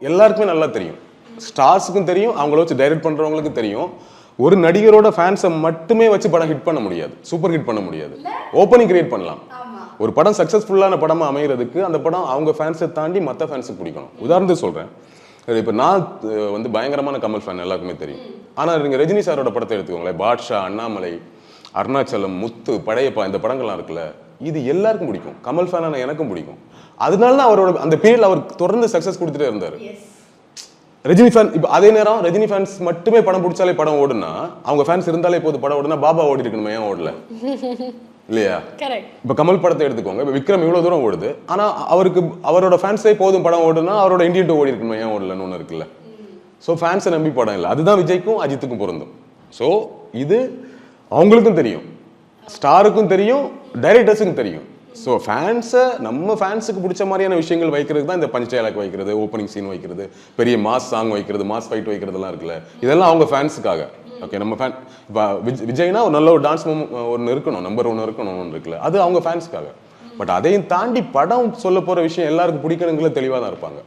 எல்லாருக்குமே நல்லா தெரியும், ஸ்டார்ஸுக்கும் தெரியும், அவங்கள வச்சு டைரக்ட் பண்றவங்களுக்கும் தெரியும். ஒரு நடிகரோட ஃபேன்ஸை மட்டுமே வச்சு படம் ஹிட் பண்ண முடியாது, சூப்பர் ஹிட் பண்ண முடியாது. ஓப்பனிங் கிரியேட் பண்ணலாம். ஒரு படம் சக்ஸஸ்ஃபுல்லான படமா அமைகிறதுக்கு அந்த படம் அவங்க ஃபேன்ஸை தாண்டி மற்ற ஃபேன்ஸுக்கு பிடிக்கணும். உதாரணத்துக்கு சொல்றேன், இப்போ நான் வந்து பயங்கரமான கமல் ஃபேன், எல்லாருக்குமே தெரியும். ஆனால் நீங்கள் ரஜினி சாரோட படத்தை எடுத்துக்கோங்களேன், பாட்ஷா, அண்ணாமலை, அருணாச்சலம், முத்து, படையப்பா, இந்த படங்கள்லாம் இருக்குல்ல, இது எல்லாருக்கும் பிடிக்கும். கமல் ஃபேனான எனக்கும் பிடிக்கும். அதனால தான் அவரோட அந்த பீரியட்ல அவர் தொடர்ந்து சக்ஸஸ் கொடுத்துட்டே இருந்தார். ரஜினி ஃபேன் இப்போ அதே நேரம் ரஜினி ஃபேன்ஸ் மட்டுமே படம் பிடிச்சாலே படம் ஓடுனா, அவங்க ஃபேன்ஸ் இருந்தாலே போது படம் ஓடுனா, பாபா ஓடி இருக்கணுமே, ஏன் ஓடல? இல்லையா? இப்போ கமல் படத்தை எடுத்துக்கோங்க, இப்போ விக்ரம் இவ்வளோ தூரம் ஓடுது, ஆனால் அவருக்கு அவரோட ஃபேன்ஸே போதும் படம் ஓடுனா, அவரோட இந்தியன் டூ ஓடி இருக்கணுமே, ஏன் ஓடலன்னு ஒன்று இருக்குல்ல. ஸோ ஃபேன்ஸை நம்பி படம் இல்லை. அதுதான் விஜய்க்கும் அஜித்துக்கும் பொருந்தும். ஸோ இது அவங்களுக்கும் தெரியும், ஸ்டாருக்கும் தெரியும், டைரக்டர்ஸுக்கும் தெரியும். ஸோ ஃபேன்ஸை நம்ம ஃபேன்ஸுக்கு பிடிச்ச மாதிரியான விஷயங்கள் வைக்கிறது தான் இந்த பஞ்ச் டயலாக் வைக்கிறது, ஓப்பனிங் சீன் வைக்கிறது, பெரிய மாஸ் சாங் வைக்கிறது, மாஸ் ஃபைட் வைக்கிறதுலாம் இருக்குல்ல, இதெல்லாம் அவங்க ஃபேன்ஸுக்காக. ஓகே, நம்ம ஃபேன் இப்போ விஜய்னா ஒரு நல்ல ஒரு டான்ஸ் ஒன்று இருக்கணும், நம்பர் ஒன்று இருக்கணும், ஒன்று இருக்குல்ல, அது அவங்க ஃபேன்ஸுக்காக. பட் அதையும் தாண்டி படம் சொல்ல போகிற விஷயம் எல்லாருக்கும் பிடிக்கணுங்கிற தெளிவாக தான் இருப்பாங்க.